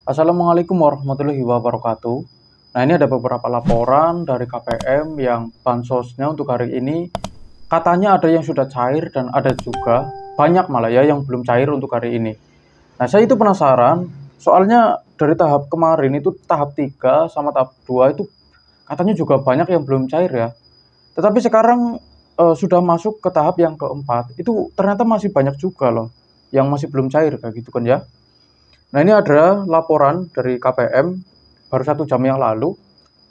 Assalamualaikum warahmatullahi wabarakatuh. Nah, ini ada beberapa laporan dari KPM yang bansosnya untuk hari ini katanya ada yang sudah cair dan ada juga banyak malah ya yang belum cair untuk hari ini. Nah, saya itu penasaran, soalnya dari tahap kemarin itu tahap 3 sama tahap 2 itu katanya juga banyak yang belum cair ya. Tetapi sekarang sudah masuk ke tahap yang keempat, itu ternyata masih banyak juga loh yang masih belum cair kayak gitu kan ya. Nah, ini ada laporan dari KPM baru 1 jam yang lalu.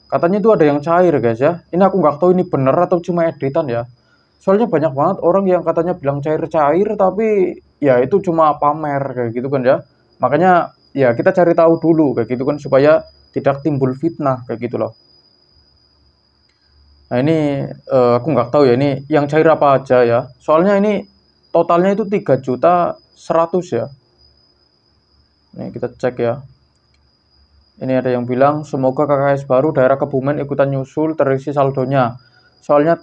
Katanya itu ada yang cair guys ya. Ini aku nggak tahu ini bener atau cuma editan ya. Soalnya banyak banget orang yang katanya bilang cair-cair tapi ya itu cuma pamer kayak gitu kan ya. Makanya ya kita cari tahu dulu kayak gitu kan supaya tidak timbul fitnah kayak gitu loh. Nah, ini aku nggak tahu ya ini yang cair apa aja ya. Soalnya ini totalnya itu 3.100.000 ya. Nih kita cek ya. Ini ada yang bilang semoga KKS baru daerah Kebumen ikutan nyusul terisi saldonya. Soalnya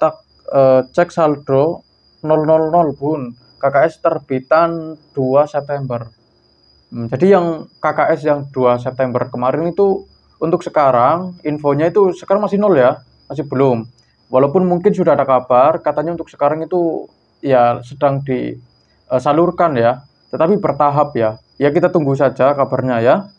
cek saldo 000 Bun. KKS terbitan 2 September. Jadi yang KKS yang 2 September kemarin itu untuk sekarang infonya itu sekarang masih nol ya, masih belum. Walaupun mungkin sudah ada kabar katanya untuk sekarang itu ya sedang disalurkan ya, tetapi bertahap ya. Ya kita tunggu saja kabarnya ya.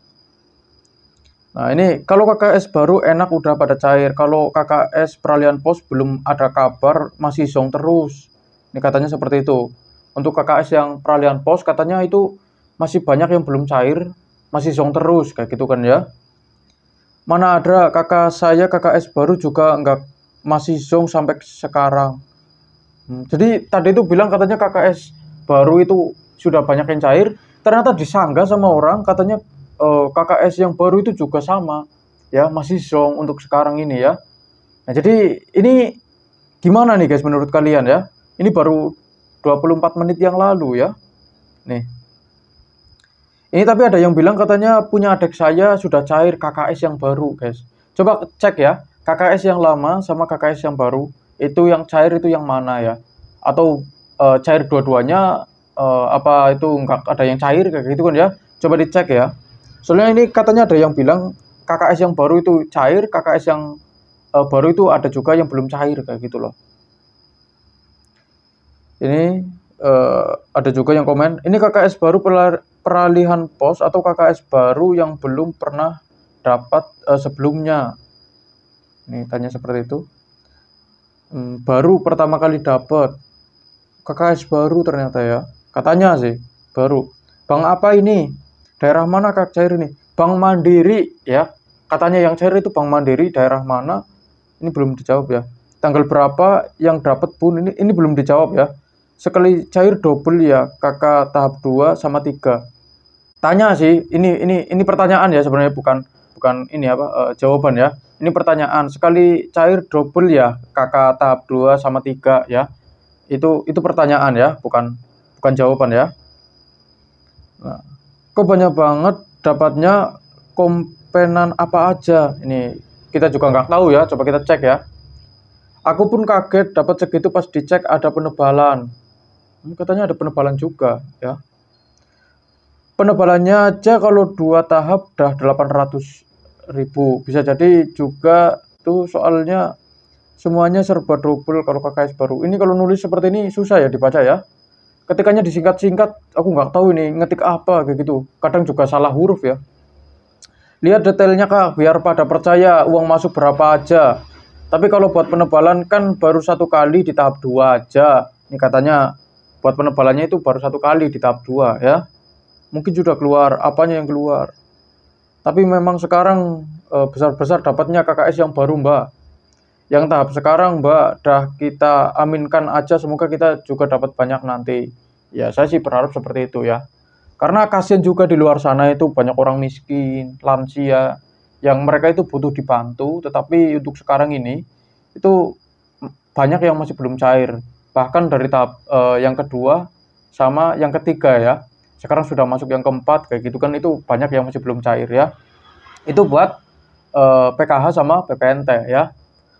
Nah, ini kalau KKS baru enak udah pada cair. Kalau KKS peralihan pos belum ada kabar, masih zong terus. Ini katanya seperti itu. Untuk KKS yang peralihan pos katanya itu masih banyak yang belum cair, masih zong terus kayak gitu kan ya. Mana ada kakak saya KKS baru juga nggak masih zong sampai sekarang. Jadi tadi itu bilang katanya KKS baru itu sudah banyak yang cair, ternyata disanggah sama orang katanya KKS yang baru itu juga sama ya masih zong untuk sekarang ini ya. Nah, jadi ini gimana nih guys menurut kalian ya? Ini baru 24 menit yang lalu ya. Nih. Ini tapi ada yang bilang katanya punya adik saya sudah cair KKS yang baru guys. Coba cek ya, KKS yang lama sama KKS yang baru itu yang cair itu yang mana ya? Atau cair dua-duanya apa itu enggak ada yang cair kayak gitu kan ya? Coba dicek ya. Soalnya ini katanya ada yang bilang KKS yang baru itu cair, KKS yang baru itu ada juga yang belum cair kayak gitu loh. Ini ada juga yang komen, ini KKS baru peralihan pos atau KKS baru yang belum pernah dapat sebelumnya. Ini tanya seperti itu. Baru pertama kali dapat KKS baru ternyata ya. Katanya sih baru. Bang apa ini? Daerah mana Kak cair ini? Bank Mandiri ya. Katanya yang cair itu Bank Mandiri daerah mana? Ini belum dijawab ya. Tanggal berapa yang dapat Bun? Ini belum dijawab ya. Sekali cair double ya kakak tahap 2 sama 3. Tanya sih, ini pertanyaan ya sebenarnya bukan ini apa jawaban ya. Ini pertanyaan. Sekali cair double ya kakak tahap 2 sama 3 ya. Itu pertanyaan ya, bukan jawaban ya. Nah, kok banyak banget dapatnya kompenan apa aja? Ini kita juga nggak tahu ya, coba kita cek ya. Aku pun kaget dapat segitu pas dicek ada penebalan. Katanya ada penebalan juga ya. Penebalannya aja kalau 2 tahap udah 800.000. Bisa jadi juga tuh soalnya semuanya serba double kalau KKS baru. Ini kalau nulis seperti ini susah ya dibaca ya. Ketikanya disingkat-singkat, aku nggak tahu ini ngetik apa kayak gitu. Kadang juga salah huruf ya. Lihat detailnya Kak, biar pada percaya uang masuk berapa aja. Tapi kalau buat penebalan kan baru 1 kali di tahap 2 aja. Ini katanya buat penebalannya itu baru 1 kali di tahap 2 ya. Mungkin sudah keluar, apanya yang keluar. Tapi memang sekarang besar-besar dapatnya KKS yang baru Mbak. Yang tahap sekarang Mbak, dah kita aminkan aja semoga kita juga dapat banyak nanti. Ya saya sih berharap seperti itu ya. Karena kasihan juga di luar sana itu banyak orang miskin, lansia, yang mereka itu butuh dibantu, tetapi untuk sekarang ini itu banyak yang masih belum cair. Bahkan dari tahap yang kedua sama yang ketiga ya. Sekarang sudah masuk yang keempat kayak gitu kan itu banyak yang masih belum cair ya. Itu buat PKH sama PPNT ya.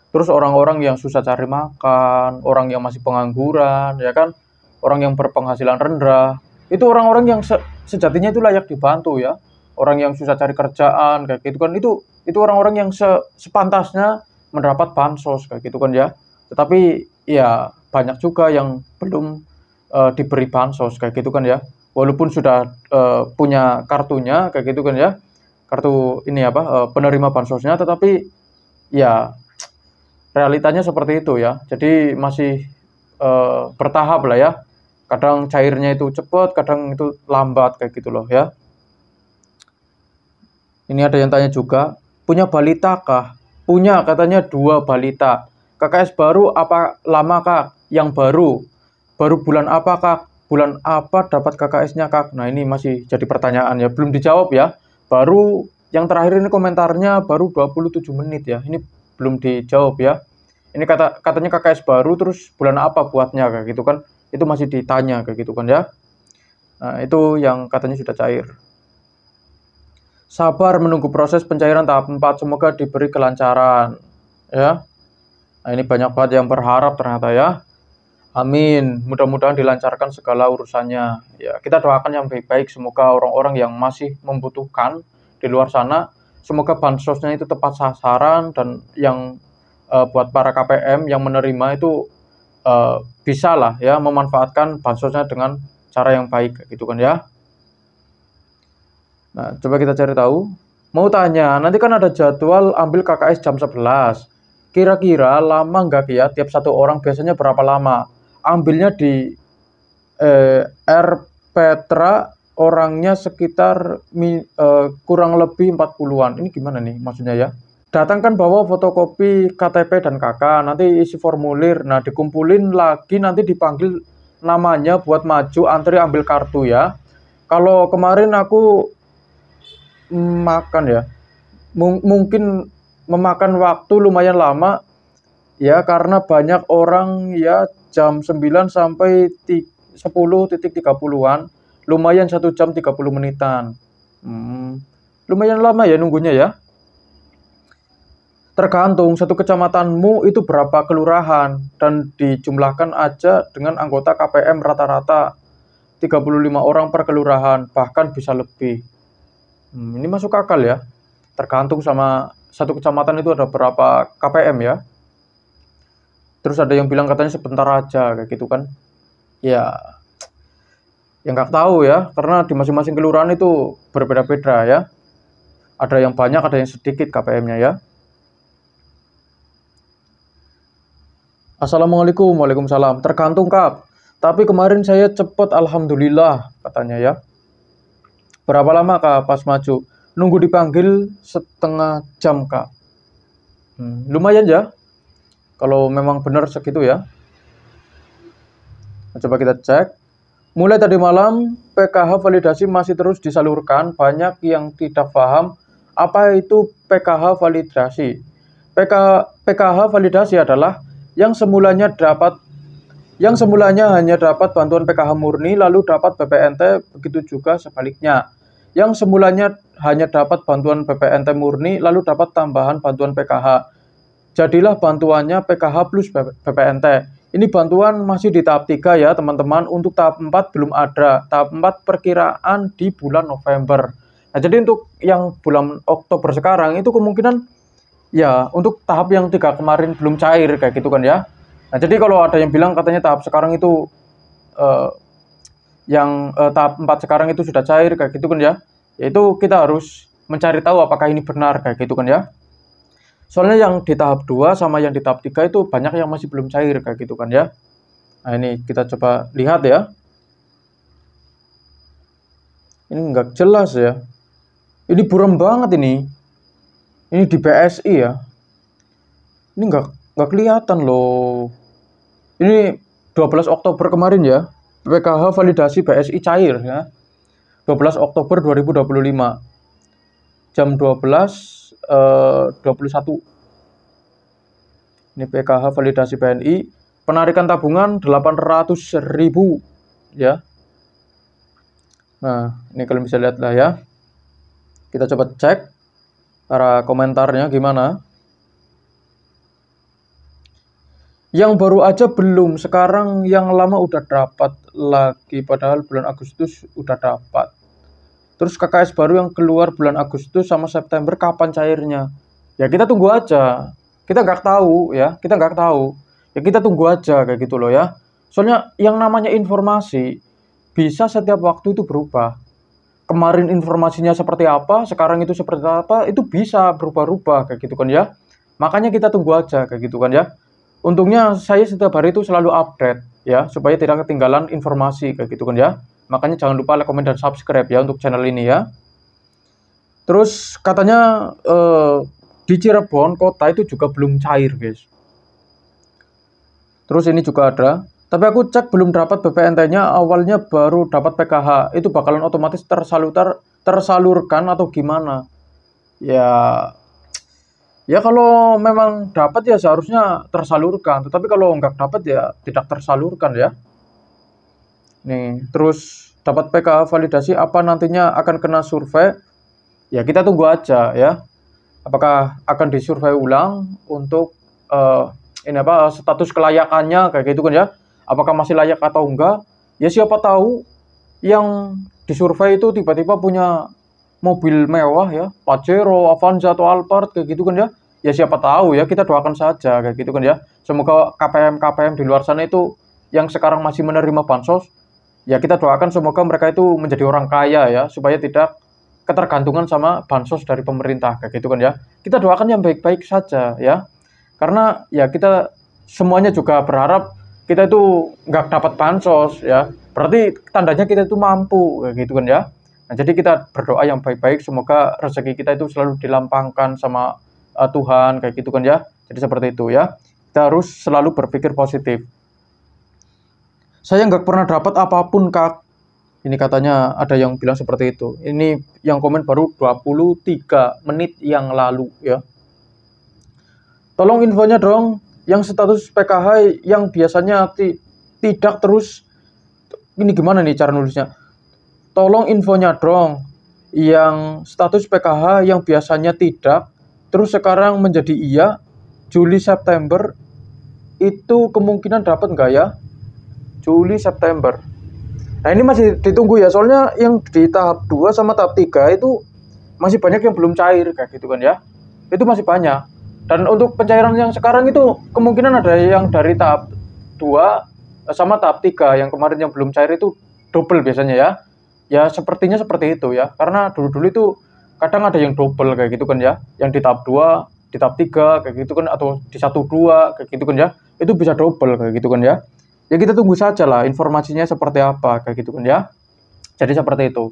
Terus orang-orang yang susah cari makan, orang yang masih pengangguran ya kan, orang yang berpenghasilan rendah, itu orang-orang yang sejatinya itu layak dibantu ya. orang yang susah cari kerjaan kayak gitu kan, itu orang-orang yang sepantasnya mendapat bansos kayak gitu kan ya. Tetapi ya banyak juga yang belum diberi bansos kayak gitu kan ya. Walaupun sudah punya kartunya kayak gitu kan ya. Kartu ini apa penerima bansosnya, tetapi ya realitanya seperti itu ya. Jadi masih bertahap lah ya. Kadang cairnya itu cepat, kadang itu lambat kayak gitu loh ya. Ini ada yang tanya juga, punya balita kah? Punya, katanya 2 balita. KKS baru apa lama kak? Yang baru. Baru bulan apa kak? Bulan apa dapat KKS-nya kak? Nah ini masih jadi pertanyaan ya, belum dijawab ya. Baru yang terakhir ini komentarnya baru 27 menit ya. Ini belum dijawab ya. Ini katanya KKS baru terus bulan apa buatnya kayak gitu kan. Itu masih ditanya kayak gitu kan ya. Nah, itu yang katanya sudah cair. Sabar menunggu proses pencairan tahap 4, semoga diberi kelancaran ya. Nah, ini banyak banget yang berharap ternyata ya. Amin, mudah-mudahan dilancarkan segala urusannya. Ya, kita doakan yang baik-baik, semoga orang-orang yang masih membutuhkan di luar sana, semoga bansosnya itu tepat sasaran, dan yang buat para KPM yang menerima itu bisa lah ya memanfaatkan bansosnya dengan cara yang baik gitu kan ya. Nah, coba kita cari tahu. Mau tanya, nanti kan ada jadwal ambil KKS jam 11. Kira-kira lama nggak ya? Tiap satu orang biasanya berapa lama? Ambilnya di R Petra, orangnya sekitar kurang lebih 40-an. Ini gimana nih maksudnya ya? Datangkan bawa fotokopi KTP dan KK, nanti isi formulir. Nah, dikumpulin lagi, nanti dipanggil namanya buat maju antri ambil kartu ya. Kalau kemarin aku makan ya, mungkin memakan waktu lumayan lama ya, karena banyak orang ya, jam 9 sampai 10.30-an, lumayan 1 jam 30 menitan. Lumayan lama ya nunggunya ya. Tergantung satu kecamatanmu itu berapa kelurahan, dan dijumlahkan aja dengan anggota KPM rata-rata 35 orang per kelurahan, bahkan bisa lebih. Ini masuk akal ya. Tergantung sama satu kecamatan itu ada berapa KPM ya. Terus ada yang bilang katanya sebentar aja kayak gitu kan. Ya, yang nggak tahu ya, karena di masing-masing kelurahan itu berbeda-beda ya. Ada yang banyak, ada yang sedikit KPM-nya ya. Assalamualaikum, waalaikumsalam. Tergantung kak. Tapi kemarin saya cepet, alhamdulillah katanya ya. Berapa lama kak pas maju? Nunggu dipanggil setengah jam kak. Lumayan ya. Kalau memang benar segitu ya. Coba kita cek. Mulai tadi malam PKH validasi masih terus disalurkan. Banyak yang tidak paham apa itu PKH validasi. PKH validasi adalah yang semulanya hanya dapat bantuan PKH murni lalu dapat BPNT, begitu juga sebaliknya. Yang semulanya hanya dapat bantuan BPNT murni lalu dapat tambahan bantuan PKH. Jadilah bantuannya PKH plus BPNT. Ini bantuan masih di tahap 3 ya teman-teman. Untuk tahap 4 belum ada. Tahap 4 perkiraan di bulan November. Nah, jadi untuk yang bulan Oktober sekarang itu kemungkinan ya, untuk tahap yang 3 kemarin belum cair kayak gitu kan ya. Nah, jadi kalau ada yang bilang katanya tahap sekarang itu tahap 4 sekarang itu sudah cair kayak gitu kan ya. Yaitu kita harus mencari tahu apakah ini benar kayak gitu kan ya. Soalnya yang di tahap 2 sama yang di tahap 3 itu banyak yang masih belum cair kayak gitu kan ya. Nah, ini kita coba lihat ya. Ini nggak jelas ya. Ini buram banget ini. Ini di BSI ya. Ini nggak kelihatan loh. Ini 12 Oktober kemarin ya. PKH validasi BSI cair ya. 12 Oktober 2025. Jam 12.21. Ini PKH validasi BNI. Penarikan tabungan 800.000 ya. Nah, ini kalian bisa lihat lah ya. Kita coba cek para komentarnya gimana. Yang baru aja belum, sekarang yang lama udah dapat lagi, padahal bulan Agustus udah dapat. Terus KKS baru yang keluar bulan Agustus sama September kapan cairnya? Ya kita tunggu aja. Kita nggak tahu ya, kita nggak tahu. Ya kita tunggu aja kayak gitu loh ya. Soalnya yang namanya informasi bisa setiap waktu itu berubah. Kemarin informasinya seperti apa, sekarang itu seperti apa, itu bisa berubah-ubah kayak gitu kan ya. Makanya kita tunggu aja kayak gitu kan ya. Untungnya saya setiap hari itu selalu update ya, supaya tidak ketinggalan informasi kayak gitu kan ya. Makanya jangan lupa like, komen, dan subscribe ya untuk channel ini ya. Terus katanya di Cirebon kota itu juga belum cair guys. Terus ini juga ada. Tapi aku cek belum dapat BPNT-nya, awalnya baru dapat PKH. Itu bakalan otomatis tersalurkan atau gimana? Ya kalau memang dapat ya seharusnya tersalurkan. Tetapi kalau nggak dapat ya tidak tersalurkan ya. Nih, terus dapat PKH validasi apa nantinya akan kena survei? Ya kita tunggu aja ya. Apakah akan disurvei ulang untuk status kelayakannya kayak gitu kan ya? Apakah masih layak atau enggak? Ya siapa tahu yang disurvei itu tiba-tiba punya mobil mewah ya, Pajero, Avanza atau Alphard kayak gitu kan ya. Ya siapa tahu ya, kita doakan saja kayak gitu kan ya. Semoga KPM di luar sana itu yang sekarang masih menerima bansos, ya kita doakan semoga mereka itu menjadi orang kaya ya, supaya tidak ketergantungan sama bansos dari pemerintah kayak gitu kan ya. Kita doakan yang baik-baik saja ya. Karena ya kita semuanya juga berharap kita itu nggak dapat bansos ya. Berarti tandanya kita itu mampu kayak gitu kan ya. Nah, jadi kita berdoa yang baik-baik, semoga rezeki kita itu selalu dilampangkan sama Tuhan kayak gitu kan ya. Jadi seperti itu ya. Kita harus selalu berpikir positif. Saya nggak pernah dapat apapun kak. Ini katanya ada yang bilang seperti itu. Ini yang komen baru 23 menit yang lalu ya. Tolong infonya dong, yang status PKH yang biasanya tidak terus, ini gimana nih cara nulisnya? Tolong infonya dong, yang status PKH yang biasanya tidak, terus sekarang menjadi iya, Juli September, itu kemungkinan dapat nggak ya? Juli September. Nah ini masih ditunggu ya, soalnya yang di tahap 2 sama tahap 3 itu masih banyak yang belum cair kayak gitu kan ya. Itu masih banyak. Dan untuk pencairan yang sekarang itu kemungkinan ada yang dari tahap 2 sama tahap 3 yang kemarin yang belum cair itu double biasanya ya. Ya sepertinya seperti itu ya. Karena dulu-dulu itu kadang ada yang double kayak gitu kan ya. Yang di tahap 2, di tahap 3 kayak gitu kan, atau di 1-2 kayak gitu kan ya. Itu bisa double kayak gitu kan ya. Ya kita tunggu saja lah informasinya seperti apa kayak gitu kan ya. Jadi seperti itu.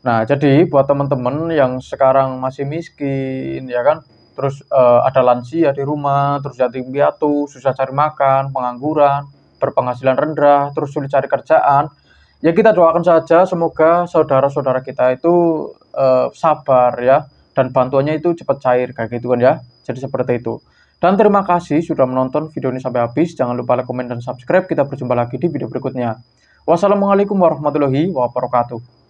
Nah, jadi buat teman-teman yang sekarang masih miskin ya kan, terus ada lansia di rumah, terus yatim piatu, susah cari makan, pengangguran, berpenghasilan rendah, terus sulit cari kerjaan, ya kita doakan saja semoga saudara-saudara kita itu sabar ya, dan bantuannya itu cepat cair kayak gitu kan ya. Jadi seperti itu. Dan terima kasih sudah menonton video ini sampai habis. Jangan lupa like, komen, dan subscribe. Kita berjumpa lagi di video berikutnya. Wassalamualaikum warahmatullahi wabarakatuh.